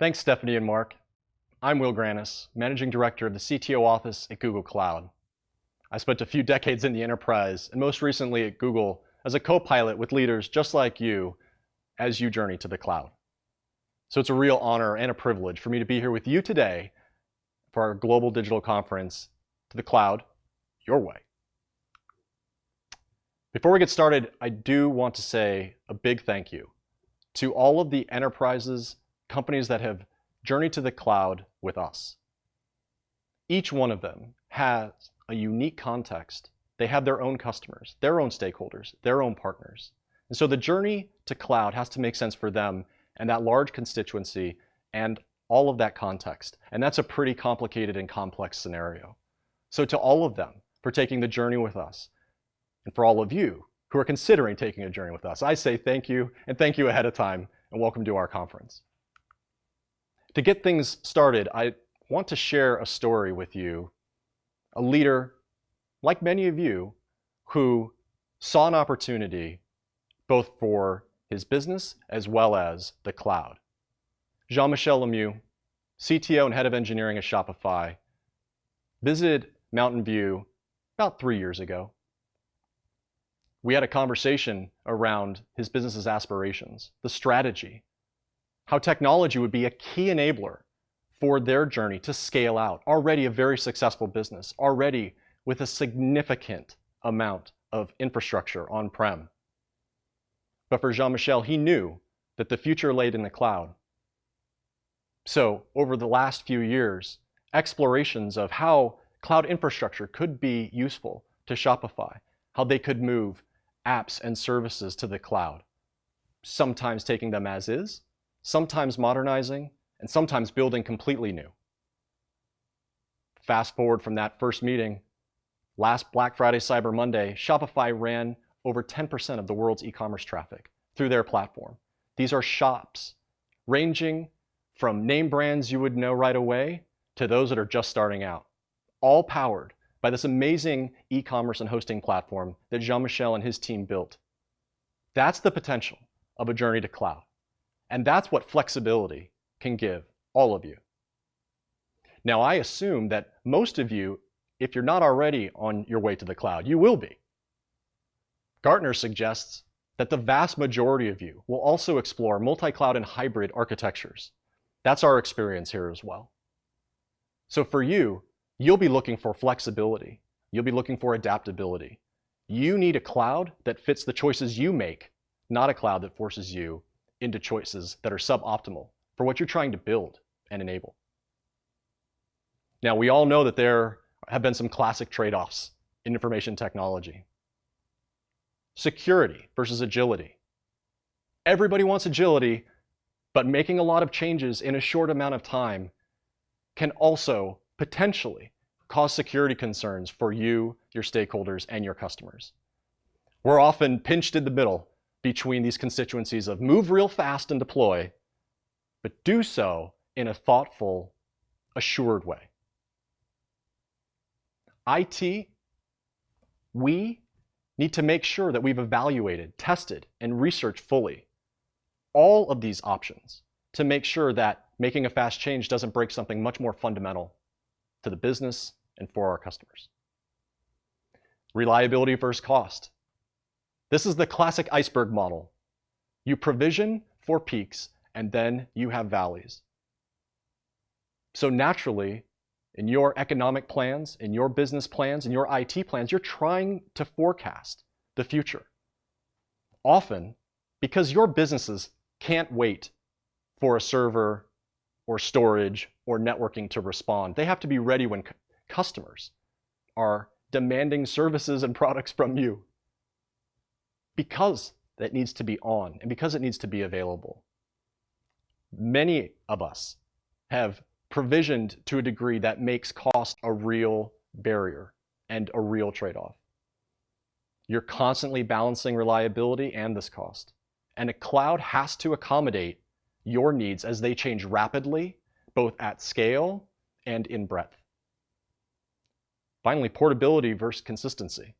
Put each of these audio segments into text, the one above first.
Thanks, Stephanie and Mark. I'm Will Granis, Managing Director of the CTO office at Google Cloud. I spent a few decades in the enterprise and most recently at Google as a co-pilot with leaders just like you as you journey to the cloud. So it's a real honor and a privilege for me to be here with you today for our global digital conference, To the Cloud, Your Way. Before we get started, I do want to say a big thank you to all of the enterprises, companies that have journeyed to the cloud with us. Each one of them has a unique context. They have their own customers, their own stakeholders, their own partners. And so the journey to cloud has to make sense for them and that large constituency and all of that context. And that's a pretty complicated and complex scenario. So to all of them for taking the journey with us, and for all of you who are considering taking a journey with us, I say thank you, and thank you ahead of time, and welcome to our conference. To get things started, I want to share a story with you, a leader, like many of you, who saw an opportunity both for his business as well as the cloud. Jean-Michel Lemieux, CTO and head of engineering at Shopify, visited Mountain View about 3 years ago. We had a conversation around his business's aspirations, the strategy, how technology would be a key enabler for their journey to scale out. Already a very successful business, already with a significant amount of infrastructure on-prem. But for Jean-Michel, he knew that the future lay in the cloud. So over the last few years, explorations of how cloud infrastructure could be useful to Shopify, how they could move apps and services to the cloud, sometimes taking them as is, sometimes modernizing, and sometimes building completely new. Fast forward from that first meeting, last Black Friday, Cyber Monday, Shopify ran over 10% of the world's e-commerce traffic through their platform. These are shops ranging from name brands you would know right away to those that are just starting out, all powered by this amazing e-commerce and hosting platform that Jean-Michel and his team built. That's the potential of a journey to cloud. And that's what flexibility can give all of you. Now, I assume that most of you, if you're not already on your way to the cloud, you will be. Gartner suggests that the vast majority of you will also explore multi-cloud and hybrid architectures. That's our experience here as well. So for you, you'll be looking for flexibility. You'll be looking for adaptability. You need a cloud that fits the choices you make, not a cloud that forces you into choices that are suboptimal for what you're trying to build and enable. Now, we all know that there have been some classic trade-offs in information technology. Security versus agility. Everybody wants agility, but making a lot of changes in a short amount of time can also potentially cause security concerns for you, your stakeholders, and your customers. We're often pinched in the middle between these constituencies of move real fast and deploy, but do so in a thoughtful, assured way. IT, we need to make sure that we've evaluated, tested, and researched fully all of these options to make sure that making a fast change doesn't break something much more fundamental to the business and for our customers. Reliability versus cost. This is the classic iceberg model. You provision for peaks and then you have valleys. So naturally, in your economic plans, in your business plans, in your IT plans, you're trying to forecast the future. Often, because your businesses can't wait for a server or storage or networking to respond. They have to be ready when customers are demanding services and products from you, because that needs to be on and because it needs to be available. Many of us have provisioned to a degree that makes cost a real barrier and a real trade-off. You're constantly balancing reliability and this cost. And a cloud has to accommodate your needs as they change rapidly, both at scale and in breadth. Finally, portability versus consistency.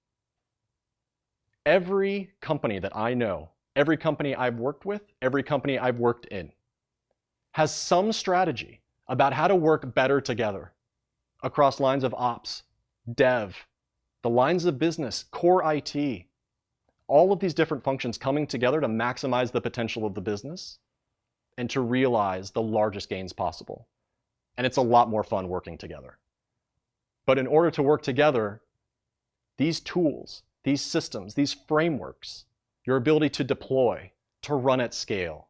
Every company that I know, every company I've worked with, every company I've worked in, has some strategy about how to work better together across lines of ops, dev, the lines of business, core IT, all of these different functions coming together to maximize the potential of the business and to realize the largest gains possible. And it's a lot more fun working together. But in order to work together, these tools, these systems, these frameworks, your ability to deploy, to run at scale,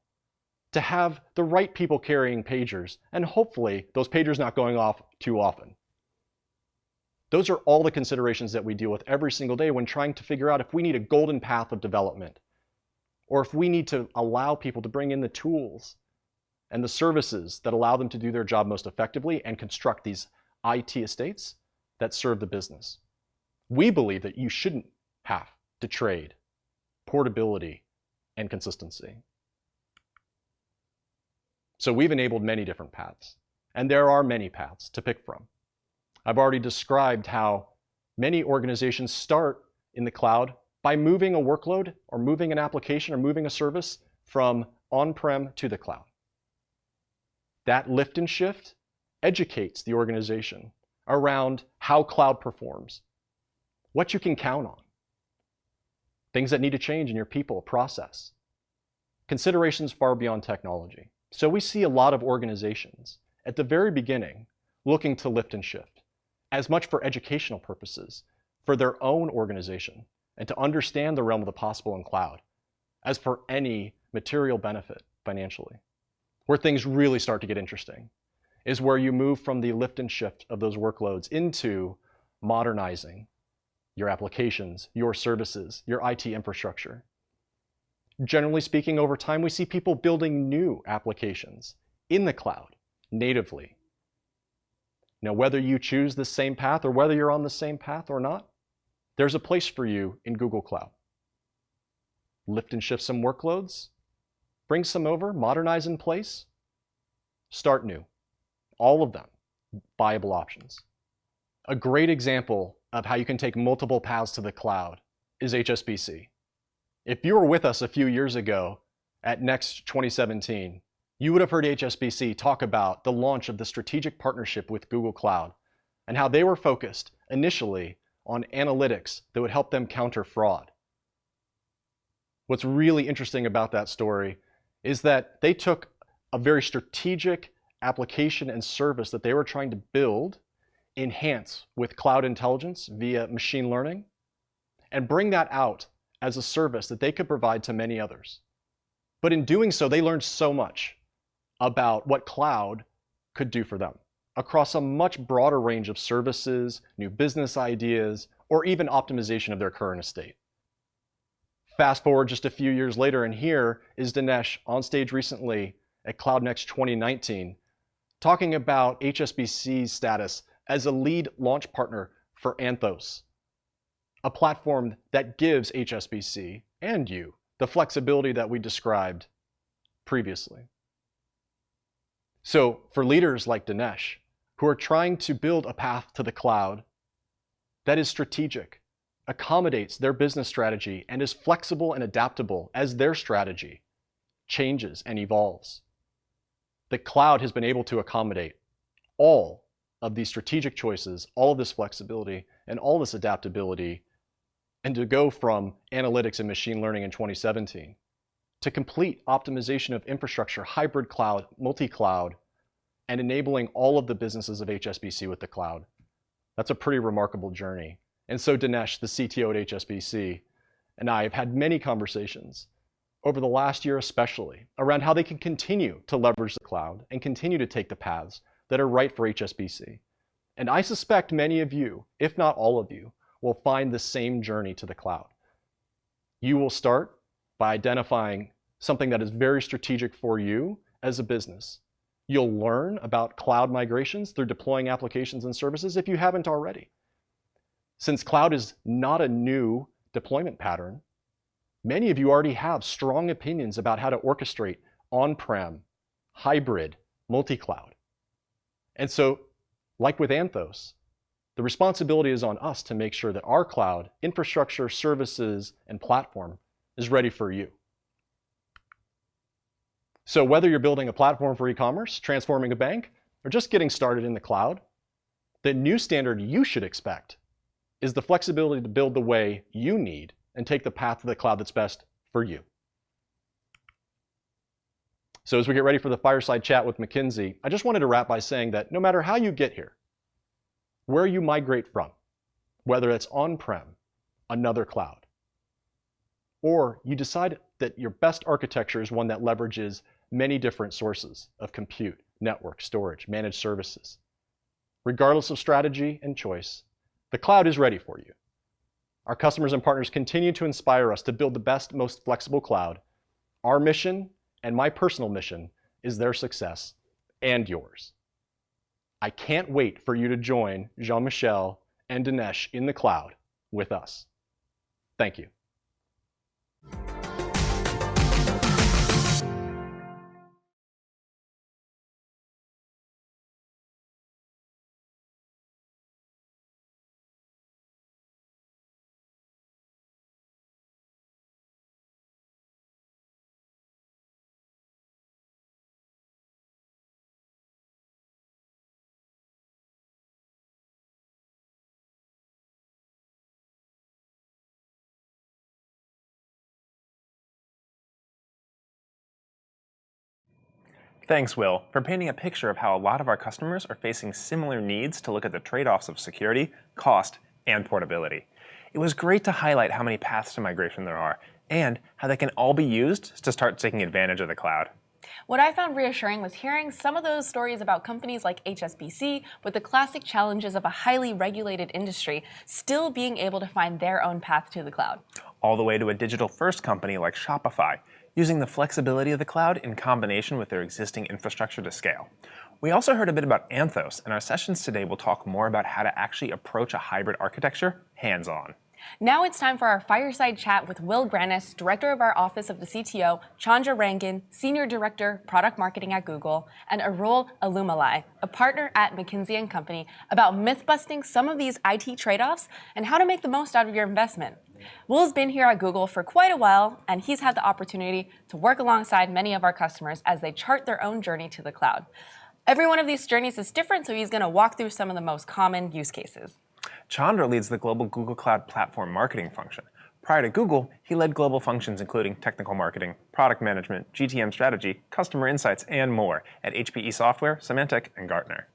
to have the right people carrying pagers, and hopefully those pagers not going off too often. Those are all the considerations that we deal with every single day when trying to figure out if we need a golden path of development, or if we need to allow people to bring in the tools and the services that allow them to do their job most effectively and construct these IT estates that serve the business. We believe that you shouldn't have to trade portability and consistency. So we've enabled many different paths, and there are many paths to pick from. I've already described how many organizations start in the cloud by moving a workload or moving an application or moving a service from on-prem to the cloud. That lift and shift educates the organization around how cloud performs, what you can count on, things that need to change in your people, process, considerations far beyond technology. So we see a lot of organizations at the very beginning looking to lift and shift, as much for educational purposes, for their own organization, and to understand the realm of the possible in cloud, as for any material benefit financially. Where things really start to get interesting is where you move from the lift and shift of those workloads into modernizing your applications, your services, your IT infrastructure. Generally speaking, over time, we see people building new applications in the cloud, natively. Now, whether you choose the same path or whether you're on the same path or not, there's a place for you in Google Cloud. Lift and shift some workloads, bring some over, modernize in place, start new. All of them viable options. A great example of how you can take multiple paths to the cloud is HSBC. If you were with us a few years ago at Next 2017, you would have heard HSBC talk about the launch of the strategic partnership with Google Cloud and how they were focused initially on analytics that would help them counter fraud. What's really interesting about that story is that they took a very strategic application and service that they were trying to build, enhance with cloud intelligence via machine learning, and bring that out as a service that they could provide to many others. But in doing so, they learned so much about what cloud could do for them across a much broader range of services, new business ideas, or even optimization of their current estate. Fast forward just a few years later, and here is Dinesh on stage recently at Cloud Next 2019, talking about HSBC's status as a lead launch partner for Anthos, a platform that gives HSBC and you the flexibility that we described previously. So for leaders like Dinesh, who are trying to build a path to the cloud that is strategic, accommodates their business strategy, and is flexible and adaptable as their strategy changes and evolves, the cloud has been able to accommodate all of these strategic choices, all of this flexibility, and all this adaptability, and to go from analytics and machine learning in 2017 to complete optimization of infrastructure, hybrid cloud, multi-cloud, and enabling all of the businesses of HSBC with the cloud. That's a pretty remarkable journey. And so Dinesh, the CTO at HSBC, and I have had many conversations over the last year especially around how they can continue to leverage the cloud and continue to take the paths that are right for HSBC. And I suspect many of you, if not all of you, will find the same journey to the cloud. You will start by identifying something that is very strategic for you as a business. You'll learn about cloud migrations through deploying applications and services if you haven't already. Since cloud is not a new deployment pattern, many of you already have strong opinions about how to orchestrate on-prem, hybrid, multi-cloud. And so, like with Anthos, the responsibility is on us to make sure that our cloud infrastructure, services, and platform is ready for you. So whether you're building a platform for e-commerce, transforming a bank, or just getting started in the cloud, the new standard you should expect is the flexibility to build the way you need and take the path to the cloud that's best for you. So as we get ready for the fireside chat with McKinsey, I just wanted to wrap by saying that no matter how you get here, where you migrate from, whether it's on-prem, another cloud, or you decide that your best architecture is one that leverages many different sources of compute, network, storage, managed services. Regardless of strategy and choice, the cloud is ready for you. Our customers and partners continue to inspire us to build the best, most flexible cloud. Our mission, and my personal mission, is their success and yours. I can't wait for you to join Jean-Michel and Dinesh in the cloud with us. Thank you. Thanks, Will, for painting a picture of how a lot of our customers are facing similar needs to look at the trade-offs of security, cost, and portability. It was great to highlight how many paths to migration there are, and how they can all be used to start taking advantage of the cloud. What I found reassuring was hearing some of those stories about companies like HSBC with the classic challenges of a highly regulated industry still being able to find their own path to the cloud. All the way to a digital-first company like Shopify, using the flexibility of the cloud in combination with their existing infrastructure to scale. We also heard a bit about Anthos, and our sessions today will talk more about how to actually approach a hybrid architecture hands-on. Now it's time for our fireside chat with Will Granis, Director of our Office of the CTO, Chandra Rangan, Senior Director, Product Marketing at Google, and Arul Alumalai, a partner at McKinsey & Company, about myth-busting some of these IT trade-offs and how to make the most out of your investment. Will's been here at Google for quite a while, and he's had the opportunity to work alongside many of our customers as they chart their own journey to the cloud. Every one of these journeys is different, so he's going to walk through some of the most common use cases. Chandra leads the global Google Cloud Platform marketing function. Prior to Google, he led global functions including technical marketing, product management, GTM strategy, customer insights, and more at HPE Software, Symantec, and Gartner.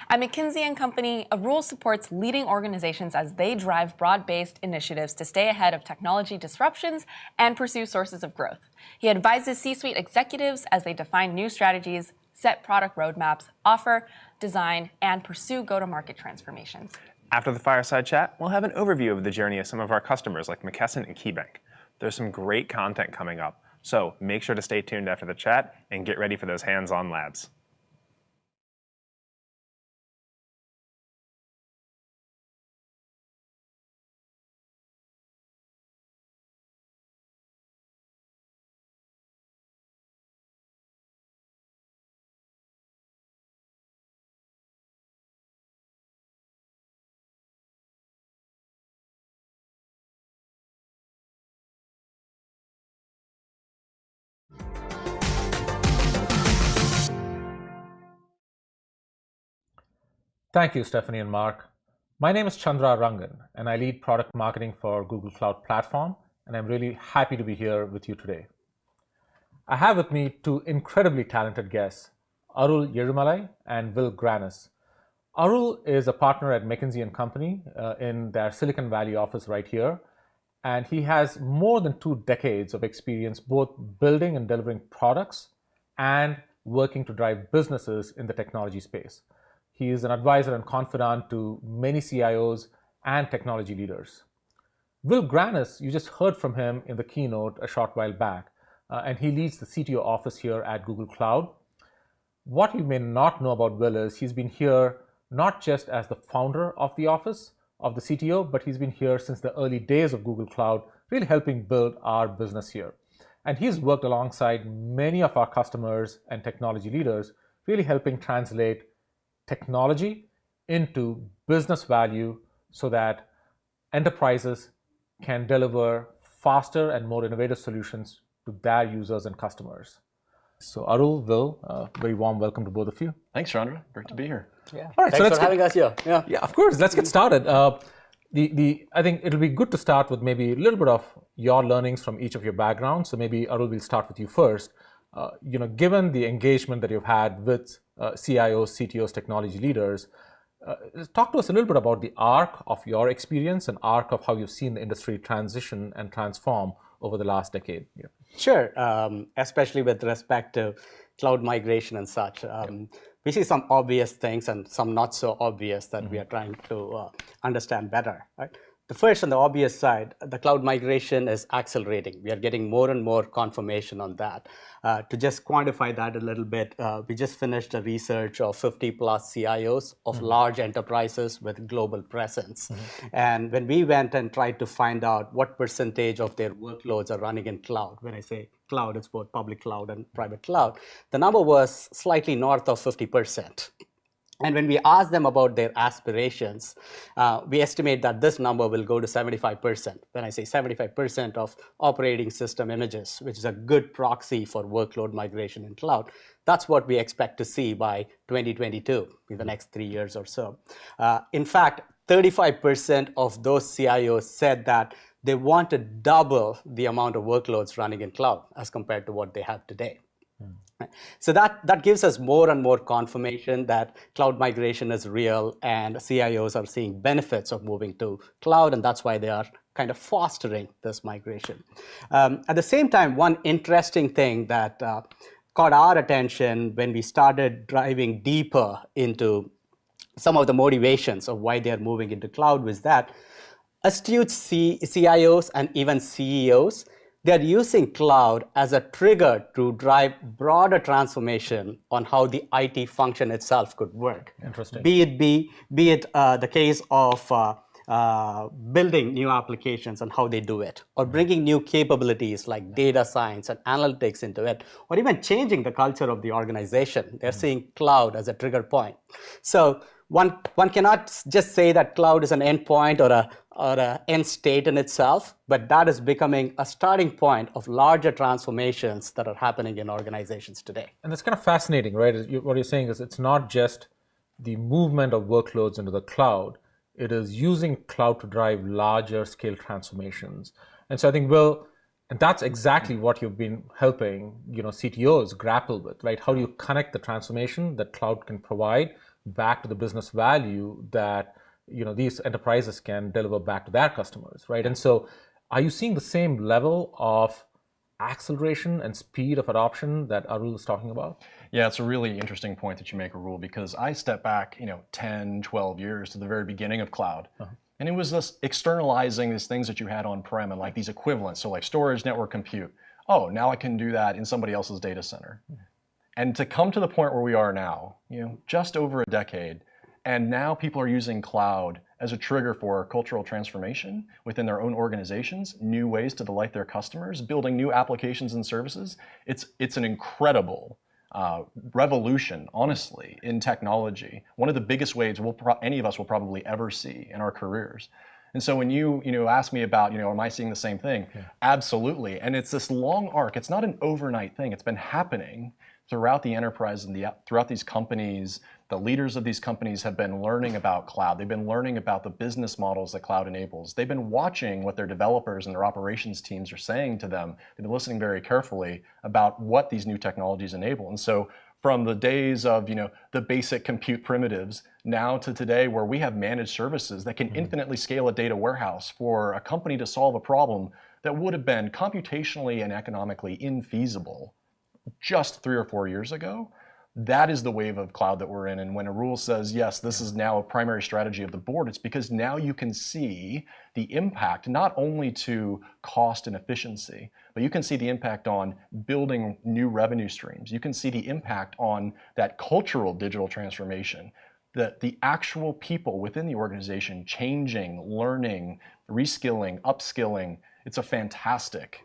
At McKinsey & Company, Arul supports leading organizations as they drive broad-based initiatives to stay ahead of technology disruptions and pursue sources of growth. He advises C-suite executives as they define new strategies, set product roadmaps, offer, design, and pursue go-to-market transformations. After the fireside chat, we'll have an overview of the journey of some of our customers like McKesson and KeyBank. There's some great content coming up, so make sure to stay tuned after the chat and get ready for those hands-on labs. Thank you, Stephanie and Mark. My name is Chandra Rangan, and I lead product marketing for Google Cloud Platform, and I'm really happy to be here with you today. I have with me two incredibly talented guests, Arul Yerumalai and Will Granis. Arul is a partner at McKinsey & Company in their Silicon Valley office right here, and he has more than 2 decades of experience both building and delivering products and working to drive businesses in the technology space. He is an advisor and confidant to many CIOs and technology leaders. Will Granis, you just heard from him in the keynote a short while back, and he leads the CTO office here at Google Cloud. What you may not know about Will is he's been here not just as the founder of the office of the CTO, but he's been here since the early days of Google Cloud, really helping build our business here. And he's worked alongside many of our customers and technology leaders, really helping translate technology into business value so that enterprises can deliver faster and more innovative solutions to their users and customers. So Arul, Will, very warm welcome to both of you. Thanks, Chandra. Great to be here. Yeah. All right, so Thanks let's for having us here. Yeah. Yeah, of course. Let's get started. I think it'll be good to start with maybe a little bit of your learnings from each of your backgrounds. So maybe Arul, we'll start with you first. Given the engagement that you've had with CIOs, CTOs, technology leaders, talk to us a little bit about the arc of your experience and arc of how you've seen the industry transition and transform over the last decade. Yeah. Sure. Especially with respect to cloud migration and such. We see some obvious things and some not so obvious that we are trying to understand better. Right? The first, on the obvious side, the cloud migration is accelerating. We are getting more and more confirmation on that. To just quantify that a little bit, we just finished a research of 50 plus CIOs of large enterprises with global presence. And when we went and tried to find out what percentage of their workloads are running in cloud, when I say cloud, it's both public cloud and private cloud, the number was slightly north of 50%. And when we ask them about their aspirations, we estimate that this number will go to 75%. When I say 75% of operating system images, which is a good proxy for workload migration in cloud, that's what we expect to see by 2022, in the next 3 years or so. In fact, 35% of those CIOs said that they want to double the amount of workloads running in cloud as compared to what they have today. So that gives us more and more confirmation that cloud migration is real and CIOs are seeing benefits of moving to cloud, and that's why they are kind of fostering this migration. At the same time, one interesting thing that caught our attention when we started driving deeper into some of the motivations of why they are moving into cloud was that astute CIOs and even CEOs, they're using cloud as a trigger to drive broader transformation on how the IT function itself could work. Interesting. Be it the case of building new applications and how they do it, or bringing new capabilities like data science and analytics into it, or even changing the culture of the organization. They're seeing cloud as a trigger point. So one cannot just say that cloud is an endpoint or a end state in itself, but that is becoming a starting point of larger transformations that are happening in organizations today. And that's kind of fascinating, right? What you're saying is it's not just the movement of workloads into the cloud, it is using cloud to drive larger scale transformations. And so I think, Will, and that's exactly what you've been helping CTOs grapple with, right? How do you connect the transformation that cloud can provide back to the business value that these enterprises can deliver back to their customers, right? And so are you seeing the same level of acceleration and speed of adoption that Arul is talking about? Yeah, it's a really interesting point that you make, Arul, because I step back 10, 12 years to the very beginning of cloud. And it was this externalizing these things that you had on-prem and like these equivalents, so like storage, network, compute. Oh, now I can do that in somebody else's data center. And to come to the point where we are now, just over a decade, and now people are using cloud as a trigger for cultural transformation within their own organizations, new ways to delight their customers, building new applications and services. It's an incredible revolution, honestly, in technology. One of the biggest waves any of us will probably ever see in our careers. And so when you ask me about, am I seeing the same thing? Yeah. Absolutely. And it's this long arc. It's not an overnight thing. It's been happening throughout the enterprise and throughout these companies. The leaders of these companies have been learning about cloud. They've been learning about the business models that cloud enables. They've been watching what their developers and their operations teams are saying to them. They've been listening very carefully about what these new technologies enable. And so from the days of the basic compute primitives now to today, where we have managed services that can infinitely scale a data warehouse for a company to solve a problem that would have been computationally and economically infeasible just 3 or 4 years ago. That is the wave of cloud that we're in. And when Arul says, yes, this is now a primary strategy of the board, it's because now you can see the impact, not only to cost and efficiency, but you can see the impact on building new revenue streams. You can see the impact on that cultural digital transformation, the actual people within the organization changing, learning, reskilling, upskilling. It's a fantastic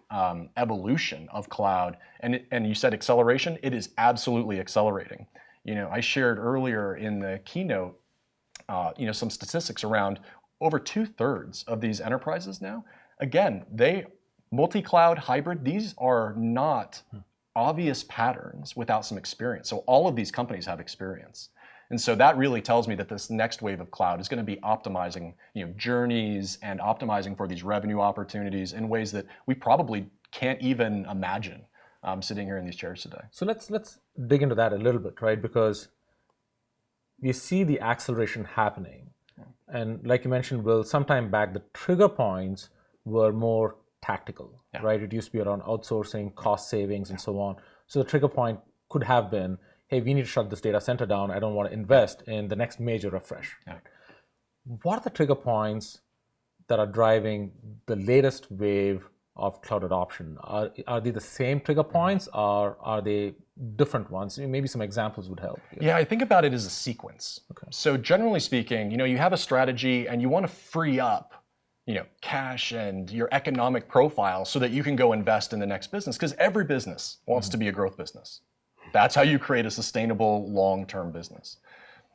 evolution of cloud. And you said acceleration, it is absolutely accelerating. I shared earlier in the keynote, some statistics around over 2/3 of these enterprises now. Again, they multi-cloud hybrid, these are not obvious patterns without some experience. So all of these companies have experience. And so that really tells me that this next wave of cloud is going to be optimizing, journeys and optimizing for these revenue opportunities in ways that we probably can't even imagine sitting here in these chairs today. So let's dig into that a little bit, right? Because we see the acceleration happening. And like you mentioned, Will, sometime back, the trigger points were more tactical, right? It used to be around outsourcing, cost savings, and so on. So the trigger point could have been, hey, we need to shut this data center down. I don't want to invest in the next major refresh. What are the trigger points that are driving the latest wave of cloud adoption? Are they the same trigger points, or are they different ones? Maybe some examples would help. Yeah, I think about it as a sequence. So generally speaking, you have a strategy and you want to free up cash and your economic profile so that you can go invest in the next business, because every business wants to be a growth business. That's how you create a sustainable long-term business.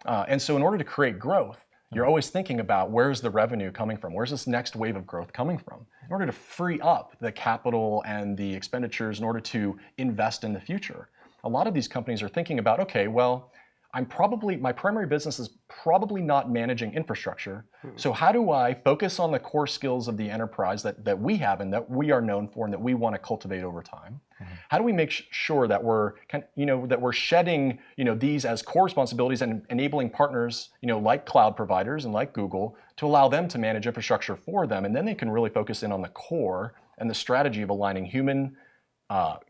And so in order to create growth, you're always thinking about where's the revenue coming from? Where's this next wave of growth coming from? In order to free up the capital and the expenditures in order to invest in the future. A lot of these companies are thinking about, okay, well, my primary business is probably not managing infrastructure. So how do I focus on the core skills of the enterprise that we have and that we are known for and that we want to cultivate over time? How do we make sure that we're shedding these as core responsibilities and enabling partners like cloud providers and like Google to allow them to manage infrastructure for them, and then they can really focus in on the core and the strategy of aligning human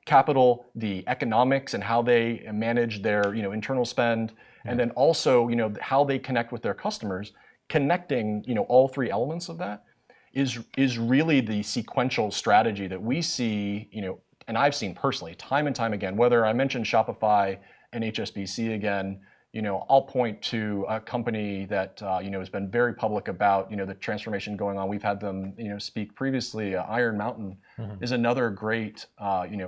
capital, the economics, and how they manage their internal spend, and then also how they connect with their customers. Connecting all three elements of that is really the sequential strategy that we see and I've seen personally time and time again. Whether I mentioned Shopify and HSBC again, I'll point to a company that has been very public about the transformation going on. We've had them speak previously. Iron Mountain is another great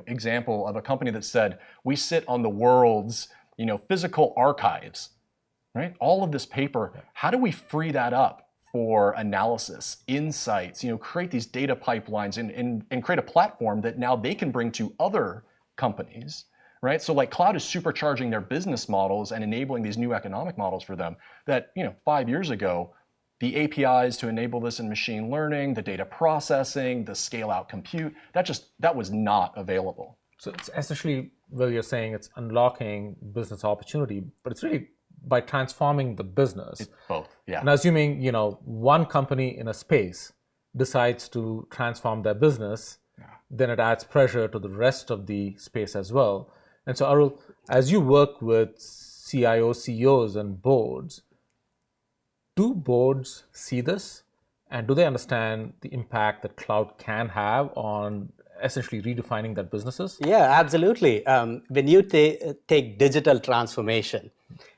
example of a company that said, we sit on the world's physical archives, right? All of this paper. How do we free that up for analysis, insights? Create these data pipelines and create a platform that now they can bring to other companies. Right? So like cloud is supercharging their business models and enabling these new economic models for them that 5 years ago, the APIs to enable this in machine learning, the data processing, the scale out compute, that was not available. So it's essentially, well, you're saying it's unlocking business opportunity, but it's really by transforming the business. It's both, yeah. And assuming, one company in a space decides to transform their business, then it adds pressure to the rest of the space as well. And so, Arul, as you work with CIOs, CEOs, and boards, do boards see this? And do they understand the impact that cloud can have on essentially redefining their businesses? Yeah, absolutely. When you take digital transformation,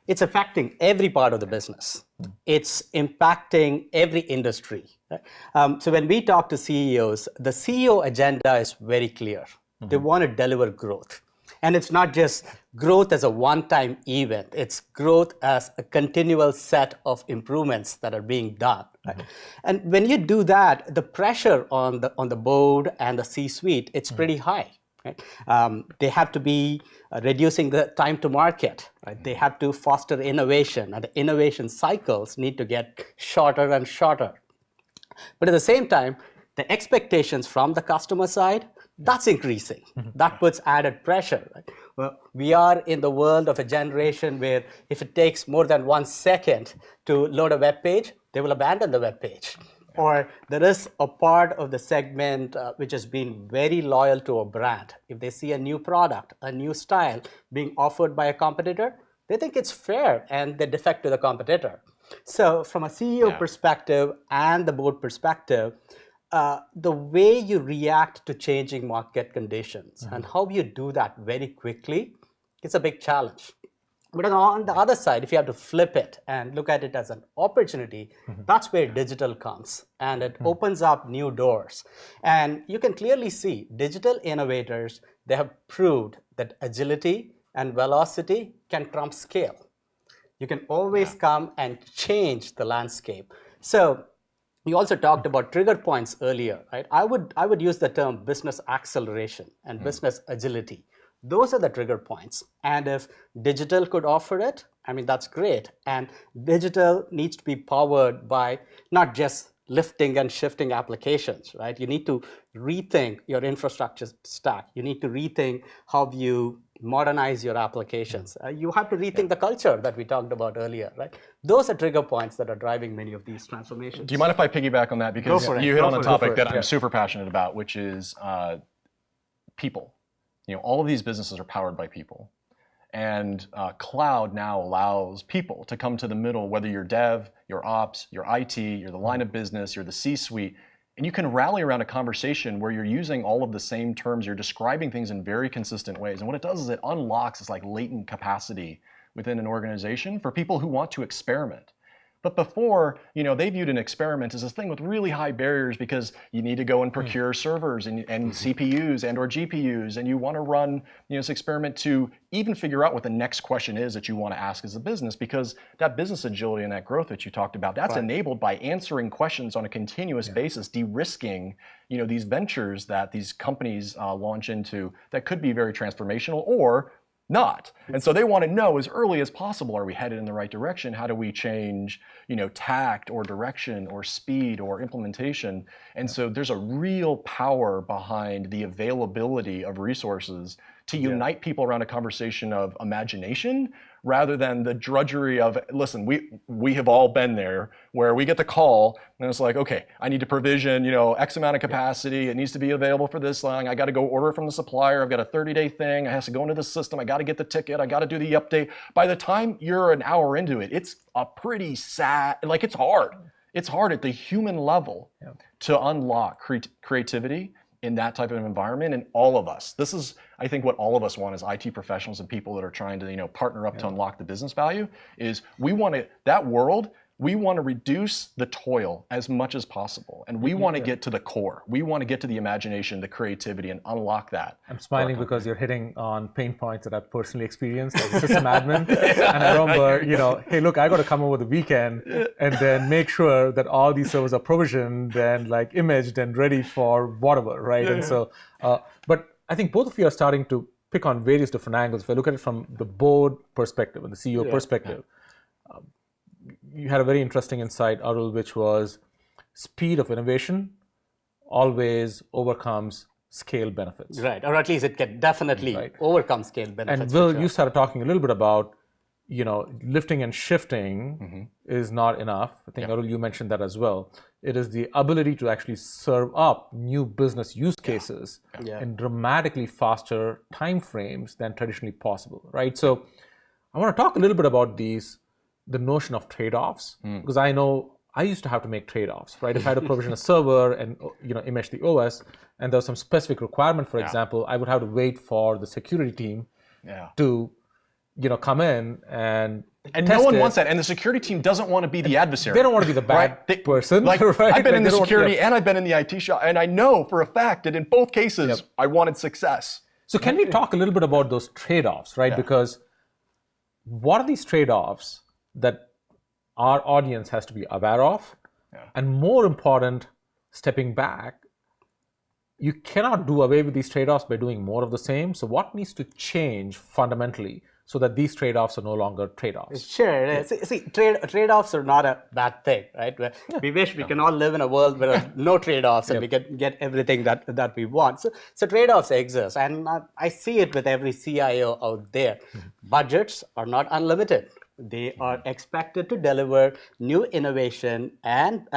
it's affecting every part of the business. It's impacting every industry. Right? So when we talk to CEOs, the CEO agenda is very clear. They want to deliver growth. And it's not just growth as a one-time event. It's growth as a continual set of improvements that are being done. Right? And when you do that, the pressure on the board and the C-suite, it's pretty high. Right? They have to be reducing the time to market. Right? They have to foster innovation, and the innovation cycles need to get shorter and shorter. But at the same time, the expectations from the customer side, that's increasing. That puts added pressure. Right? Well, we are in the world of a generation where if it takes more than 1 second to load a web page, they will abandon the web page. Or there is a part of the segment which has been very loyal to a brand. If they see a new product, a new style being offered by a competitor, they think it's fair and they defect to the competitor. So from a CEO perspective and the board perspective, the way you react to changing market conditions and how you do that very quickly, it's a big challenge. But on the other side, if you have to flip it and look at it as an opportunity, that's where digital comes, and it opens up new doors. And you can clearly see digital innovators, they have proved that agility and velocity can trump scale. You can always come and change the landscape. So you also talked about trigger points earlier, right? I would use the term business acceleration and business agility. Those are the trigger points. And if digital could offer it, I mean, that's great. And digital needs to be powered by not just lifting and shifting applications, right? You need to rethink your infrastructure stack. You need to rethink how you modernize your applications. You have to rethink the culture that we talked about earlier, right? Those are trigger points that are driving many of these transformations. Do you mind if I piggyback on that? Because you hit on a topic that I'm super passionate about, which is people. All of these businesses are powered by people. And cloud now allows people to come to the middle, whether you're dev, you're ops, you're IT, you're the line of business, you're the C-suite, and you can rally around a conversation where you're using all of the same terms, you're describing things in very consistent ways. And what it does is it unlocks this like latent capacity within an organization for people who want to experiment. But before, they viewed an experiment as this thing with really high barriers because you need to go and procure servers and CPUs and or GPUs, and you want to run this experiment to even figure out what the next question is that you want to ask as a business, because that business agility and that growth that you talked about, that's enabled by answering questions on a continuous basis, de-risking these ventures that these companies launch into that could be very transformational or not. And so they want to know as early as possible, are we headed in the right direction? How do we change, tact or direction or speed or implementation? And so there's a real power behind the availability of resources to unite people around a conversation of imagination rather than the drudgery of, listen, we have all been there where we get the call and it's like, okay, I need to provision, X amount of capacity. It needs to be available for this long. I got to go order it from the supplier. I've got a 30-day thing. I have to go into the system. I got to get the ticket. I got to do the update. By the time you're an hour into it, it's a pretty sad, it's hard. It's hard at the human level to unlock creativity in that type of environment. And all of us, this is, I think, what all of us want as IT professionals and people that are trying to, partner up to unlock the business value, is we want to reduce the toil as much as possible. And we want to get to the core. We want to get to the imagination, the creativity, and unlock that. I'm smiling because you're hitting on pain points that I've personally experienced as a system admin. And I remember, hey, look, I got to come over the weekend and then make sure that all these servers are provisioned and imaged and ready for whatever, right? And so, but I think both of you are starting to pick on various different angles. If I look at it from the board perspective and the CEO perspective, you had a very interesting insight, Arul, which was speed of innovation always overcomes scale benefits. Right, or at least it can definitely overcome scale benefits. And Will, you started talking a little bit about, lifting and shifting is not enough. I think, Arul, you mentioned that as well. It is the ability to actually serve up new business use cases in dramatically faster timeframes than traditionally possible, right? So I want to talk a little bit about the notion of trade-offs, because I know I used to have to make trade-offs, right? If I had to provision a server and image the OS, and there was some specific requirement, for example, I would have to wait for the security team to come in and no one wants that, and the security team doesn't want to be the adversary. They don't want to be the bad person. Right? I've been in the security and I've been in the IT shop, and I know for a fact that in both cases I wanted success. So can we talk a little bit about those trade-offs, right? Because what are these trade-offs that our audience has to be aware of? And more important, stepping back, you cannot do away with these trade-offs by doing more of the same. So what needs to change fundamentally so that these trade-offs are no longer trade-offs? Sure. See, trade-offs are not a bad thing, right? We wish we can all live in a world where there are no trade-offs and we can get everything that we want. So trade-offs exist, and I see it with every CIO out there. Budgets are not unlimited. They are expected to deliver new innovation and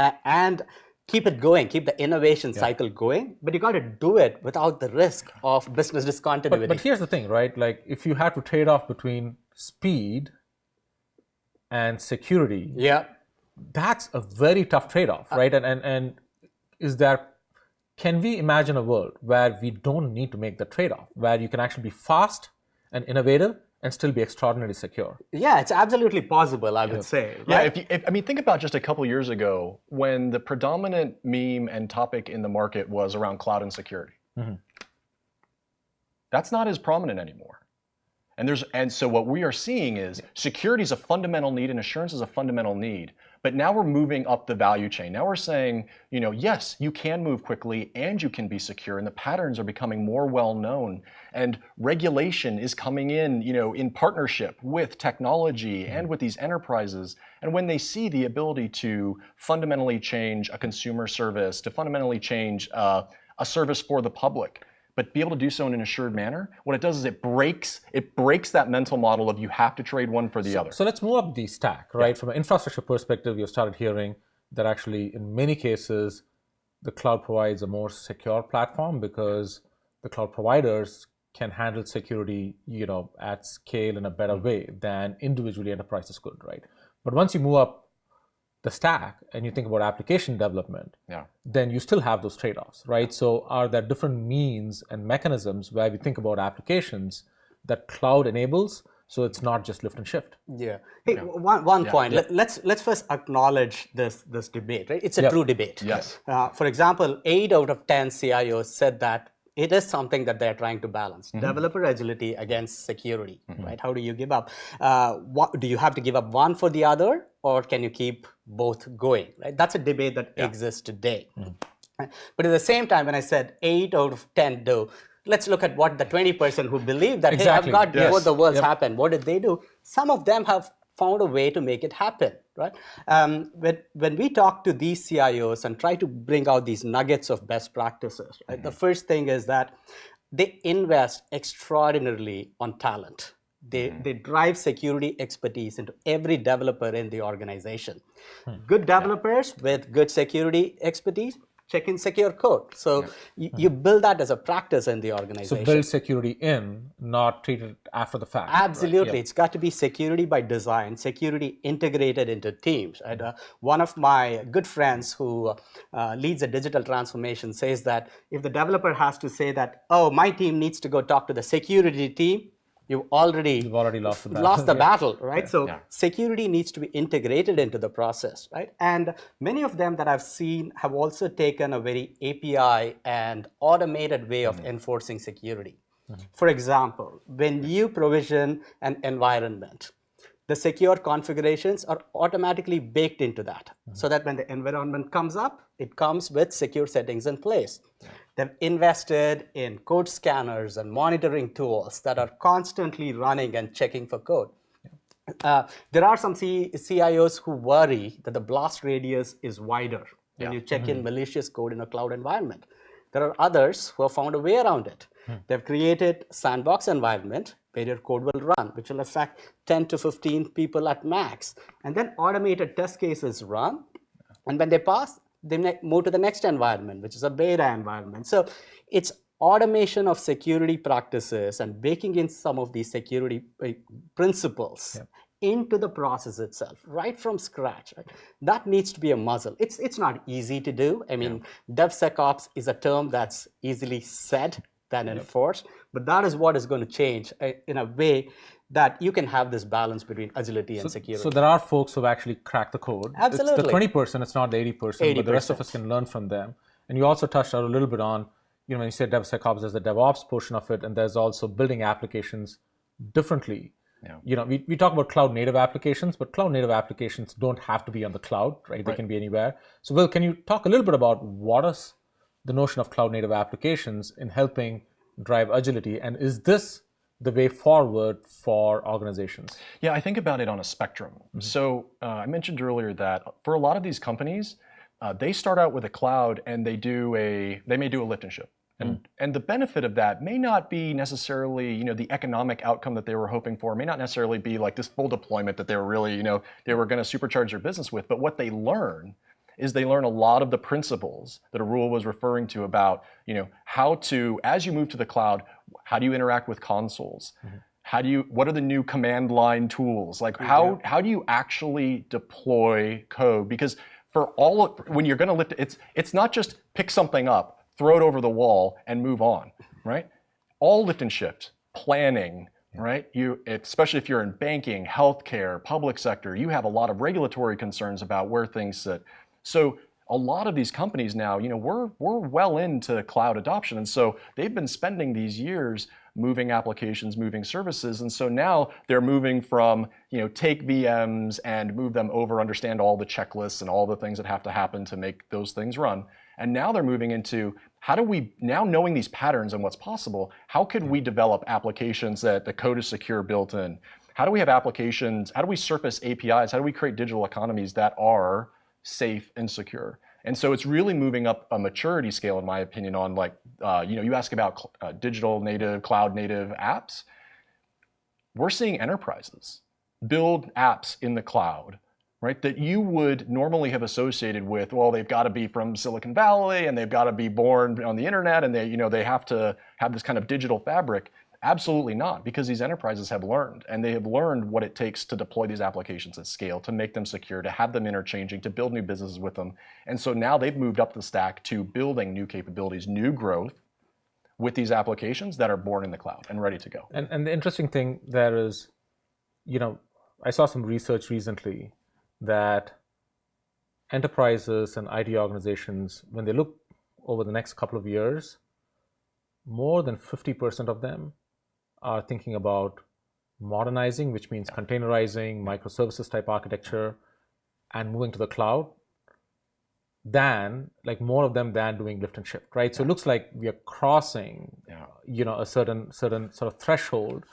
keep it going, keep the innovation cycle going, but you got to do it without the risk of business discontinuity. But here's the thing, right? If you had to trade off between speed and security, that's a very tough trade-off, right? And can we imagine a world where we don't need to make the trade-off, where you can actually be fast and innovative and still be extraordinarily secure? Yeah, it's absolutely possible, I would say. Right? Yeah, think about just a couple years ago when the predominant meme and topic in the market was around cloud and security. That's not as prominent anymore. And so what we are seeing is security is a fundamental need and assurance is a fundamental need. But now we're moving up the value chain. Now we're saying, yes, you can move quickly and you can be secure, and the patterns are becoming more well known. And regulation is coming in partnership with technology and with these enterprises. And when they see the ability to fundamentally change a consumer service, to fundamentally change a service for the public, but be able to do so in an assured manner, what it does is it breaks that mental model of you have to trade one for the other. So let's move up the stack, right? From an infrastructure perspective, you've started hearing that actually in many cases, the cloud provides a more secure platform because the cloud providers can handle security, at scale in a better way than individually enterprises could, right? But once you move up the stack and you think about application development, then you still have those trade-offs, right? So are there different means and mechanisms where we think about applications that cloud enables, so it's not just lift and shift? Yeah. Hey, one point. Let's first acknowledge this debate, right? It's a true debate. Yes. For example, 8 out of 10 CIOs said that it is something that they're trying to balance. Developer agility against security, right? How do you give up? Do you have to give up one for the other, or can you keep both going, right? That's a debate that exists today. But at the same time, when I said 8 out of 10 do, let's look at what the 20% who believe that, hey, I've got both the worlds happen. What did they do? Some of them have found a way to make it happen, right? When we talk to these CIOs and try to bring out these nuggets of best practices, right? The first thing is that they invest extraordinarily on talent. They drive security expertise into every developer in the organization. Good developers with good security expertise check in secure code. So you build that as a practice in the organization. So build security in, not treat it after the fact. Absolutely. It's got to be security by design, security integrated into teams. And, one of my good friends who leads a digital transformation says that if the developer has to say that, oh, my team needs to go talk to the security team, you've already lost the battle. Battle, right? Security needs to be integrated into the process, right? And many of them that I've seen have also taken a very API and automated way of enforcing security. For example, when you provision an environment, the secure configurations are automatically baked into that, so that when the environment comes up, it comes with secure settings in place. They've invested in code scanners and monitoring tools that are constantly running and checking for code. There are some CIOs who worry that the blast radius is wider when you check in malicious code in a cloud environment. There are others who have found a way around it. They've created sandbox environment where your code will run, which will affect 10 to 15 people at max. And then automated test cases run. And when they pass, they move to the next environment, which is a beta environment. So it's automation of security practices and baking in some of these security principles into the process itself, right from scratch. Right? That needs to be a muscle. It's not easy to do. I mean, DevSecOps is a term that's easily said than enforced, but that is what is going to change in a way that you can have this balance between agility and security. So there are folks who have actually cracked the code. Absolutely. It's the 20%, it's not the 80%, but the rest of us can learn from them. And you also touched on a little bit on, when you say DevSecOps, there's the DevOps portion of it, and there's also building applications differently. We talk about cloud native applications, but cloud native applications don't have to be on the cloud, right? They can be anywhere. So Will, can you talk a little bit about what is the notion of cloud native applications in helping drive agility, and is this the way forward for organizations? Yeah, I think about it on a spectrum. So I mentioned earlier that for a lot of these companies, they start out with a cloud and they may do a lift and shift. And the benefit of that may not be necessarily, the economic outcome that they were hoping for, may not necessarily be like this full deployment that they were really, they were going to supercharge their business with. But what they learn is they learn a lot of the principles that Arul was referring to about, how to, as you move to the cloud, how do you interact with consoles? What are the new command line tools? Like how do you actually deploy code? Because when you're going to lift it, it's not just pick something up, throw it over the wall and move on, right? All lift and shift, planning, right? Especially if you're in banking, healthcare, public sector, you have a lot of regulatory concerns about where things sit. So a lot of these companies now, we're well into cloud adoption. And so they've been spending these years moving applications, moving services. And so now they're moving from, take VMs and move them over, understand all the checklists and all the things that have to happen to make those things run. And now they're moving into, how do we, now knowing these patterns and what's possible, how could we develop applications that the code is secure built in? How do we have applications, how do we surface APIs, how do we create digital economies that are safe and secure? And so it's really moving up a maturity scale, in my opinion, on you ask about digital native, cloud native apps. We're seeing enterprises build apps in the cloud, right, that you would normally have associated with, well, they've got to be from Silicon Valley and they've got to be born on the internet and they have to have this kind of digital fabric. Absolutely not, because these enterprises have learned, and they have learned what it takes to deploy these applications at scale, to make them secure, to have them interchanging, to build new businesses with them. And so now they've moved up the stack to building new capabilities, new growth with these applications that are born in the cloud and ready to go. And the interesting thing there is, I saw some research recently that enterprises and IT organizations, when they look over the next couple of years, more than 50% of them are thinking about modernizing, which means containerizing, microservices type architecture, and moving to the cloud, more of them than doing lift and shift, right? So it looks like we are crossing, a certain sort of threshold.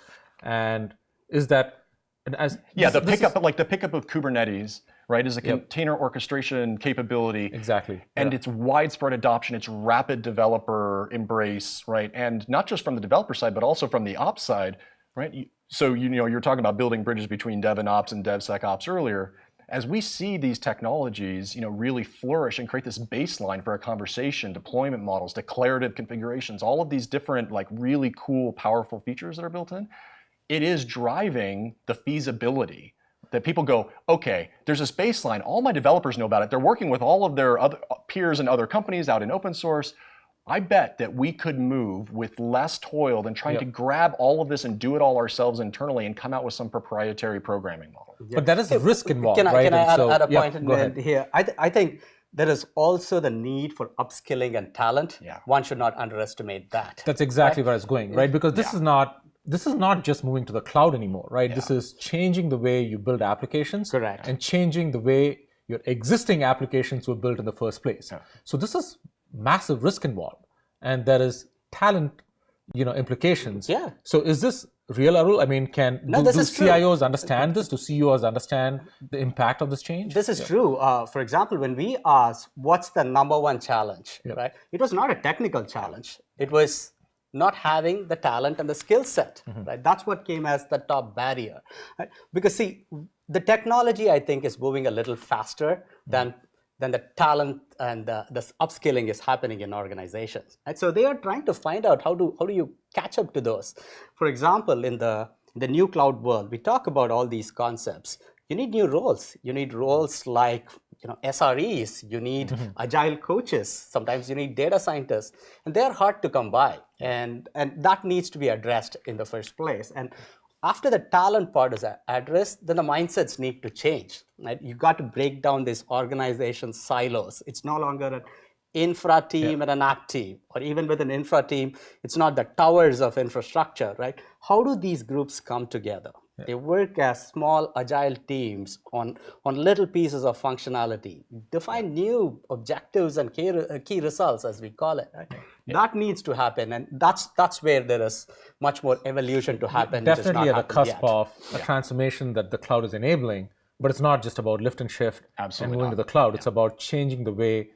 And is that, and as the pickup of Kubernetes, right, is a container orchestration capability. Exactly. And it's widespread adoption, it's rapid developer embrace, right? And not just from the developer side, but also from the ops side, right? So, you're talking about building bridges between dev and ops and DevSecOps earlier. As we see these technologies, really flourish and create this baseline for a conversation, deployment models, declarative configurations, all of these different, really cool, powerful features that are built in, it is driving the feasibility that people go, okay, there's this baseline, all my developers know about it, they're working with all of their other peers and other companies out in open source. I bet that we could move with less toil than trying to grab all of this and do it all ourselves internally and come out with some proprietary programming model. But that is risk involved, right? Can I add a point in here? I think there is also the need for upskilling and talent. Yeah. One should not underestimate that. That's exactly where I was going, right? Because this is not just moving to the cloud anymore, right? Yeah. This is changing the way you build applications. Correct. And changing the way your existing applications were built in the first place. Yeah. So this is massive risk involved, and there is talent, implications. Yeah. So is this real, Arul? I mean, do CIOs understand this? Do CEOs understand the impact of this change? This is true. For example, when we asked, what's the number one challenge, right? It was not a technical challenge. It was not having the talent and the skill set, right? That's what came as the top barrier, right? Because see, the technology, I think, is moving a little faster than the talent and the upskilling is happening in organizations. And so they are trying to find out how do you catch up to those. For example, in the new cloud world, we talk about all these concepts. You need new roles. You need roles like SREs, you need agile coaches, sometimes you need data scientists, and they're hard to come by. And that needs to be addressed in the first place. And after the talent part is addressed, then the mindsets need to change. Right? You've got to break down these organization silos. It's no longer an infra team and an app team, or even with an infra team, it's not the towers of infrastructure, right? How do these groups come together? They work as small agile teams on little pieces of functionality, define new objectives and key results, as we call it. Right? That needs to happen, and that's where there is much more evolution to happen. Definitely at the cusp of a transformation that the cloud is enabling, but it's not just about lift and shift and moving to the cloud. It's about changing the way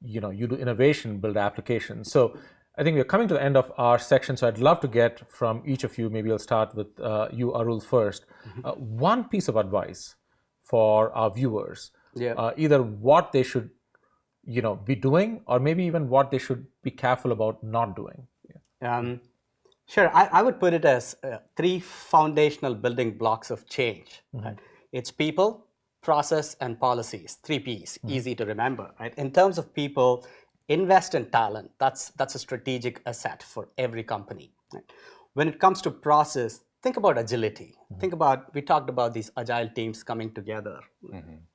you do innovation, build applications. So I think we're coming to the end of our section, so I'd love to get from each of you, maybe I'll start with you, Arul, first, one piece of advice for our viewers, either what they should be doing, or maybe even what they should be careful about not doing. Sure, I would put it as 3 foundational building blocks of change. Right? It's people, process, and policies, 3 Ps, easy to remember. Right? In terms of people, invest in talent. That's a strategic asset for every company. Right? When it comes to process, think about agility. Think about, we talked about these agile teams coming together.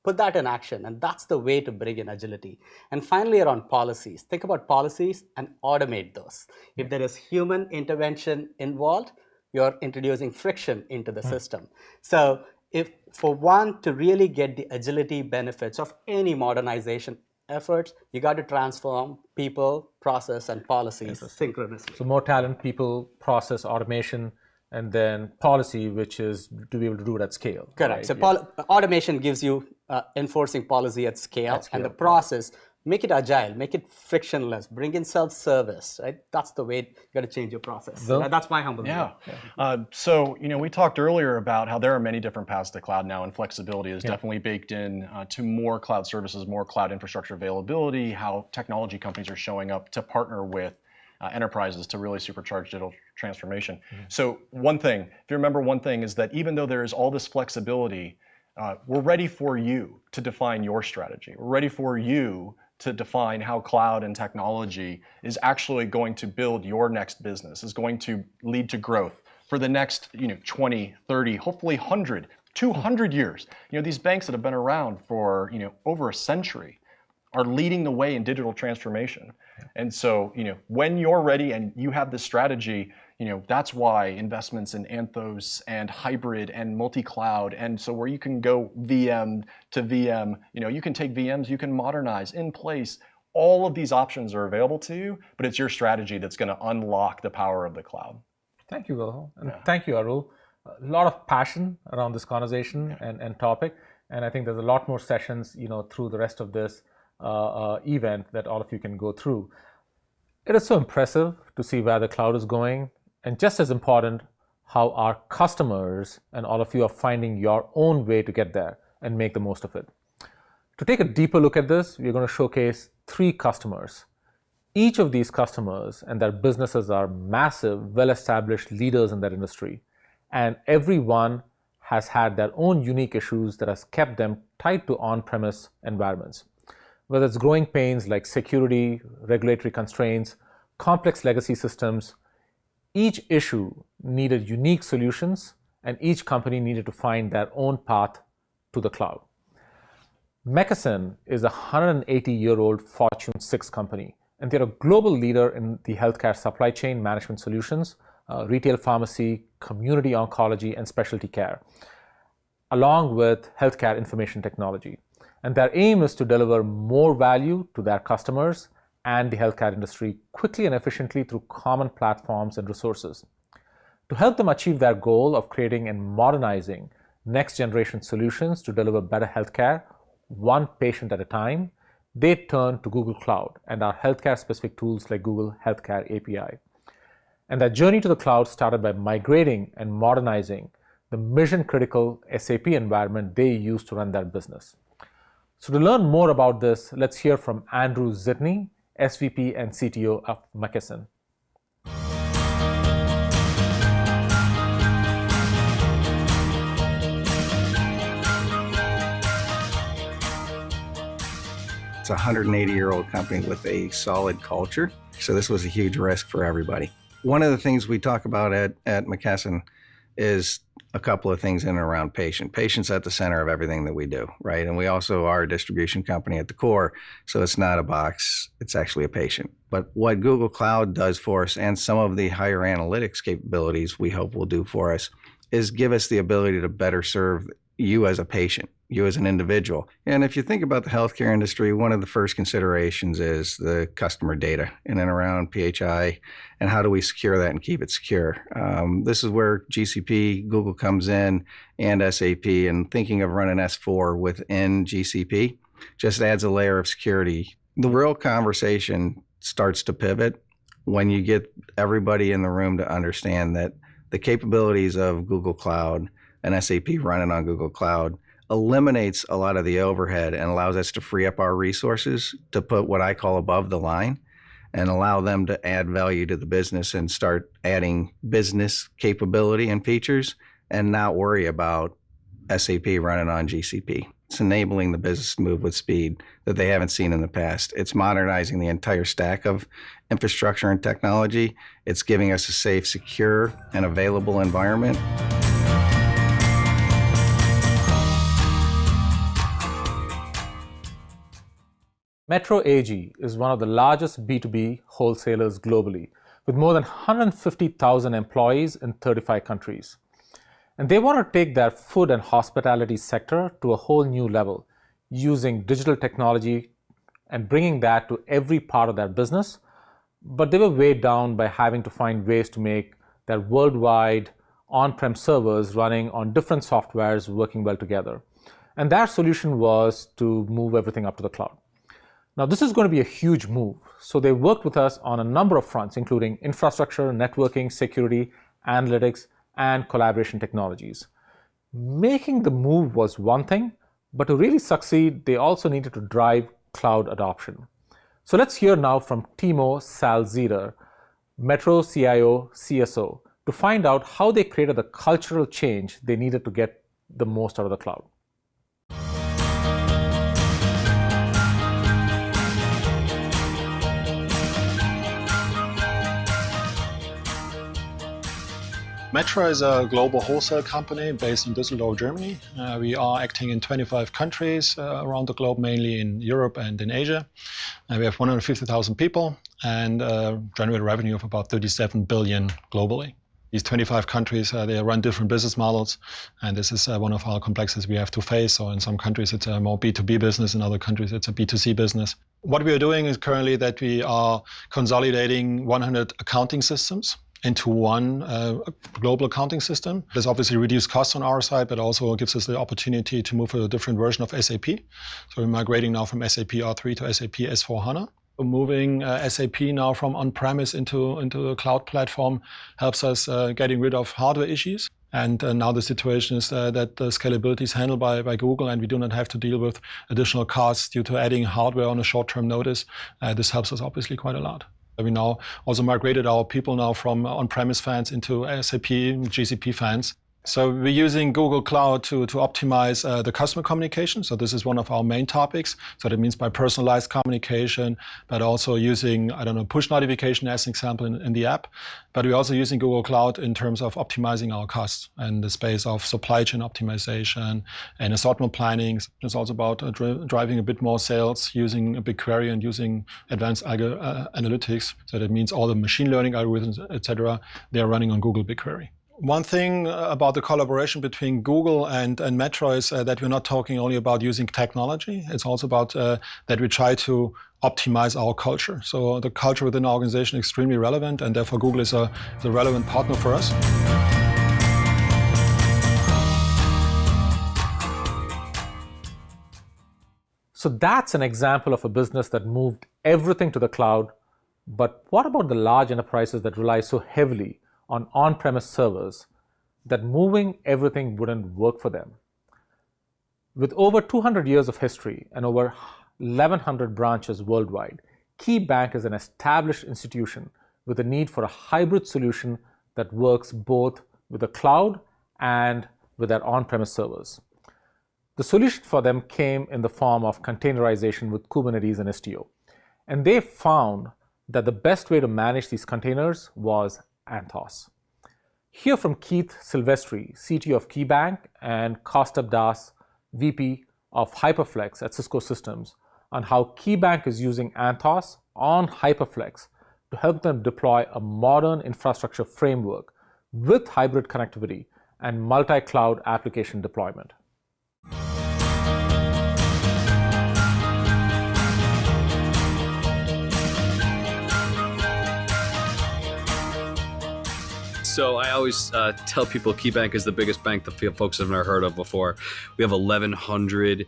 Put that in action, and that's the way to bring in agility. And finally, around policies. Think about policies and automate those. If there is human intervention involved, you're introducing friction into the system. So if for one to really get the agility benefits of any modernization efforts, you got to transform people, process, and policies synchronously. So more talent, people, process, automation, and then policy, which is to be able to do it at scale. Correct. Right? So automation gives you enforcing policy at scale, and the process, make it agile, make it frictionless, bring in self-service, right? That's the way you got to change your process. That's my humble view. So, we talked earlier about how there are many different paths to cloud now, and flexibility is definitely baked in to more cloud services, more cloud infrastructure availability, how technology companies are showing up to partner with enterprises to really supercharge digital transformation. So one thing, if you remember one thing, is that even though there is all this flexibility, we're ready for you to define your strategy. We're ready for you to define how cloud and technology is actually going to build your next business, is going to lead to growth for the next 20, 30, hopefully 100, 200 years. These banks that have been around for over a century are leading the way in digital transformation. And so, when you're ready and you have this strategy, that's why investments in Anthos and hybrid and multi-cloud, and so where you can go VM to VM, you can take VMs, you can modernize in place. All of these options are available to you, but it's your strategy that's going to unlock the power of the cloud. Thank you, Will. And thank you, Arul. A lot of passion around this conversation and topic. And I think there's a lot more sessions, through the rest of this event that all of you can go through. It is so impressive to see where the cloud is going, and just as important, how our customers and all of you are finding your own way to get there and make the most of it. To take a deeper look at this, we're going to showcase 3 customers. Each of these customers and their businesses are massive, well-established leaders in their industry, and every one has had their own unique issues that has kept them tied to on-premise environments. Whether it's growing pains like security, regulatory constraints, complex legacy systems, each issue needed unique solutions, and each company needed to find their own path to the cloud. McKesson is a 180-year-old Fortune 6 company, and they're a global leader in the healthcare supply chain management solutions, retail pharmacy, community oncology, and specialty care, along with healthcare information technology. And their aim is to deliver more value to their customers and the healthcare industry quickly and efficiently through common platforms and resources. To help them achieve their goal of creating and modernizing next-generation solutions to deliver better healthcare, one patient at a time, they turn to Google Cloud and our healthcare-specific tools like Google Healthcare API. And their journey to the cloud started by migrating and modernizing the mission-critical SAP environment they use to run their business. So to learn more about this, let's hear from Andrew Zitney, SVP and CTO of McKesson. It's a 180-year-old company with a solid culture, so this was a huge risk for everybody. One of the things we talk about at McKesson is a couple of things in and around patient. Patient's at the center of everything that we do, right? And we also are a distribution company at the core, so it's not a box, it's actually a patient. But what Google Cloud does for us, and some of the higher analytics capabilities we hope will do for us, is give us the ability to better serve you as a patient, you as an individual. And if you think about the healthcare industry, one of the first considerations is the customer data in and around PHI, and how do we secure that and keep it secure. This is where GCP, Google comes in, and SAP, and thinking of running S4 within GCP just adds a layer of security. The real conversation starts to pivot when you get everybody in the room to understand that the capabilities of Google Cloud and SAP running on Google Cloud eliminates a lot of the overhead and allows us to free up our resources to put what I call above the line and allow them to add value to the business and start adding business capability and features and not worry about SAP running on GCP. It's enabling the business to move with speed that they haven't seen in the past. It's modernizing the entire stack of infrastructure and technology. It's giving us a safe, secure, and available environment. Metro AG is one of the largest B2B wholesalers globally, with more than 150,000 employees in 35 countries. And they want to take their food and hospitality sector to a whole new level, using digital technology and bringing that to every part of their business. But they were weighed down by having to find ways to make their worldwide on-prem servers running on different softwares working well together. And their solution was to move everything up to the cloud. Now, this is going to be a huge move. So they worked with us on a number of fronts, including infrastructure, networking, security, analytics, and collaboration technologies. Making the move was one thing, but to really succeed, they also needed to drive cloud adoption. So let's hear now from Timo Salzeder, Metro CIO, CSO, to find out how they created the cultural change they needed to get the most out of the cloud. Metro is a global wholesale company based in Düsseldorf, Germany. We are acting in 25 countries around the globe, mainly in Europe and in Asia. We have 150,000 people and generate a revenue of about 37 billion globally. These 25 countries, they run different business models, and this is one of our complexities we have to face. So in some countries, it's a more B2B business. In other countries, it's a B2C business. What we are doing is currently that we are consolidating 100 accounting systems into one global accounting system. This obviously reduces costs on our side, but also gives us the opportunity to move to a different version of SAP. So we're migrating now from SAP R3 to SAP S4HANA. Moving SAP now from on-premise into a cloud platform helps us getting rid of hardware issues. And now the situation is that the scalability is handled by Google, and we do not have to deal with additional costs due to adding hardware on a short-term notice. This helps us obviously quite a lot. We now also migrated our people now from on-premise fans into SAP GCP fans. So we're using Google Cloud to optimize the customer communication. So this is one of our main topics. So that means by personalized communication, but also using, push notification as an example in the app. But we're also using Google Cloud in terms of optimizing our costs in the space of supply chain optimization and assortment planning. It's also about driving a bit more sales using a BigQuery and using advanced analytics. So that means all the machine learning algorithms, etc., they're running on Google BigQuery. One thing about the collaboration between Google and Metro is that we're not talking only about using technology. It's also about that we try to optimize our culture. So the culture within our organization is extremely relevant, and therefore Google is a relevant partner for us. So that's an example of a business that moved everything to the cloud. But what about the large enterprises that rely so heavily on on-premise servers that moving everything wouldn't work for them? With over 200 years of history and over 1,100 branches worldwide, KeyBank is an established institution with a need for a hybrid solution that works both with the cloud and with their on-premise servers. The solution for them came in the form of containerization with Kubernetes and Istio. And they found that the best way to manage these containers was Anthos. Hear from Keith Silvestri, CTO of KeyBank, and Kaustubh Das, VP of Hyperflex at Cisco Systems, on how KeyBank is using Anthos on Hyperflex to help them deploy a modern infrastructure framework with hybrid connectivity and multi-cloud application deployment. So I always tell people KeyBank is the biggest bank that folks have never heard of before. We have 1,100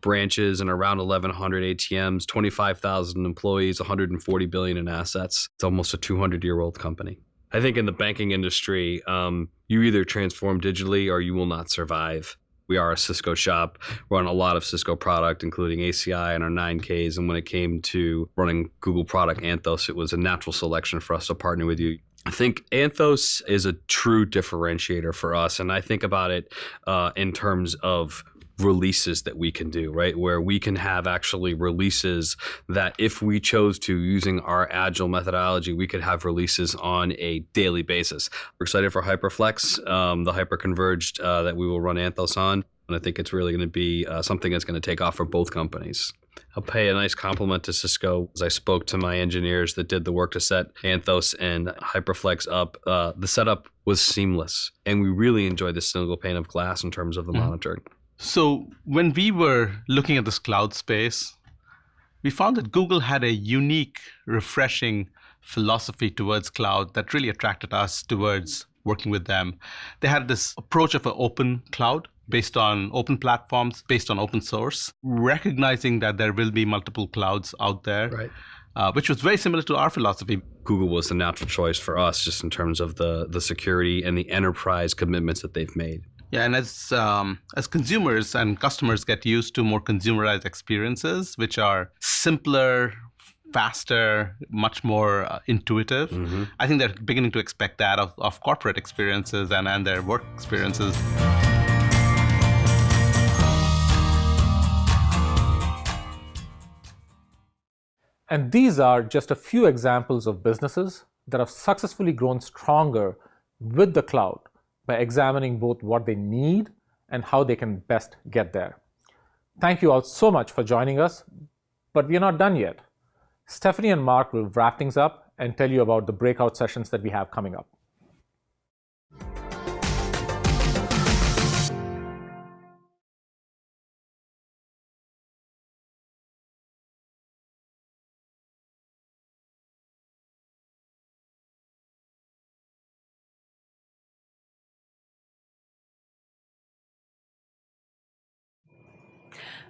branches and around 1,100 ATMs, 25,000 employees, 140 billion in assets. It's almost a 200-year-old company. I think in the banking industry, you either transform digitally or you will not survive. We are a Cisco shop. We're on a lot of Cisco product, including ACI and our 9Ks. And when it came to running Google product Anthos, it was a natural selection for us to partner with you. I think Anthos is a true differentiator for us. And I think about it in terms of releases that we can do, right? Where we can have actually releases that if we chose to, using our agile methodology, we could have releases on a daily basis. We're excited for Hyperflex, the hyper-converged that we will run Anthos on. And I think it's really going to be something that's going to take off for both companies. I'll pay a nice compliment to Cisco as I spoke to my engineers that did the work to set Anthos and Hyperflex up. The setup was seamless, and we really enjoyed the single pane of glass in terms of the monitoring. So when we were looking at this cloud space, we found that Google had a unique, refreshing philosophy towards cloud that really attracted us towards working with them. They had this approach of an open cloud based on open platforms, based on open source, recognizing that there will be multiple clouds out there, right. Which was very similar to our philosophy. Google was the natural choice for us just in terms of the security and the enterprise commitments that they've made. Yeah, and as consumers and customers get used to more consumerized experiences, which are simpler, faster, much more intuitive, I think they're beginning to expect that of corporate experiences and their work experiences. And these are just a few examples of businesses that have successfully grown stronger with the cloud by examining both what they need and how they can best get there. Thank you all so much for joining us, but we are not done yet. Stephanie and Mark will wrap things up and tell you about the breakout sessions that we have coming up.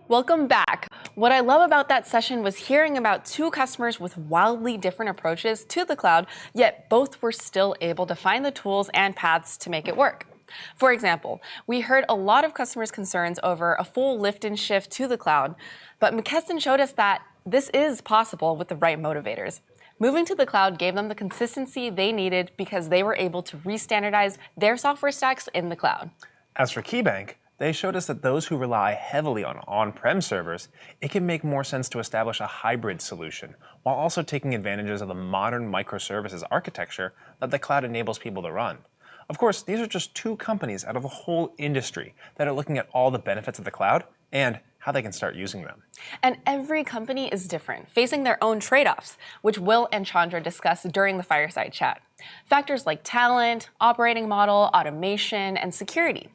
Welcome back. What I love about that session was hearing about two customers with wildly different approaches to the cloud, yet both were still able to find the tools and paths to make it work. For example, we heard a lot of customers' concerns over a full lift and shift to the cloud, but McKesson showed us that this is possible with the right motivators. Moving to the cloud gave them the consistency they needed because they were able to re-standardize their software stacks in the cloud. As for KeyBank, they showed us that those who rely heavily on on-prem servers, it can make more sense to establish a hybrid solution, while also taking advantages of the modern microservices architecture that the cloud enables people to run. Of course, these are just two companies out of the whole industry that are looking at all the benefits of the cloud and how they can start using them. And every company is different, facing their own trade-offs, which Will and Chandra discussed during the fireside chat. Factors like talent, operating model, automation, and security.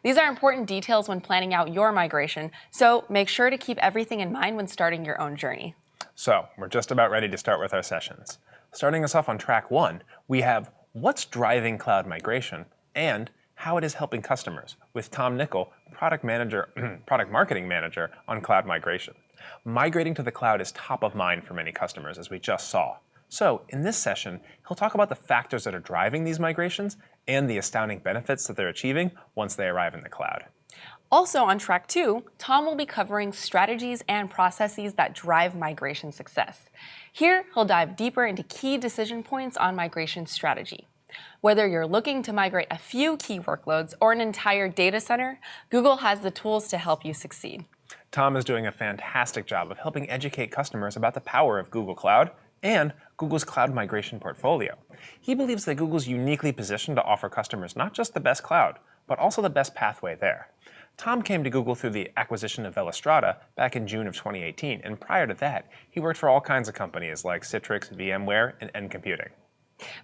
These are important details when planning out your migration, so make sure to keep everything in mind when starting your own journey. So, we're just about ready to start with our sessions. Starting us off on track 1, we have what's driving cloud migration and how it is helping customers with Tom Nickel, product marketing manager on cloud migration. Migrating to the cloud is top of mind for many customers, as we just saw. So, in this session, he'll talk about the factors that are driving these migrations and the astounding benefits that they're achieving once they arrive in the cloud. Also on track 2, Tom will be covering strategies and processes that drive migration success. Here, he'll dive deeper into key decision points on migration strategy. Whether you're looking to migrate a few key workloads or an entire data center, Google has the tools to help you succeed. Tom is doing a fantastic job of helping educate customers about the power of Google Cloud and Google's cloud migration portfolio. He believes that Google's uniquely positioned to offer customers not just the best cloud, but also the best pathway there. Tom came to Google through the acquisition of Velostrada back in June of 2018, and prior to that, he worked for all kinds of companies like Citrix, VMware, and N Computing.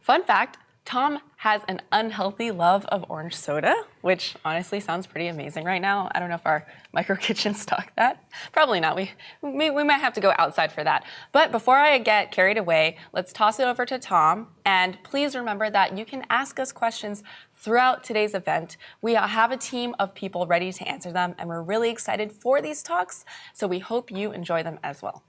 Fun fact, Tom has an unhealthy love of orange soda, which honestly sounds pretty amazing right now. I don't know if our micro kitchen stock that. Probably not. We might have to go outside for that. But before I get carried away, let's toss it over to Tom. And please remember that you can ask us questions throughout today's event. We have a team of people ready to answer them, and we're really excited for these talks, so we hope you enjoy them as well.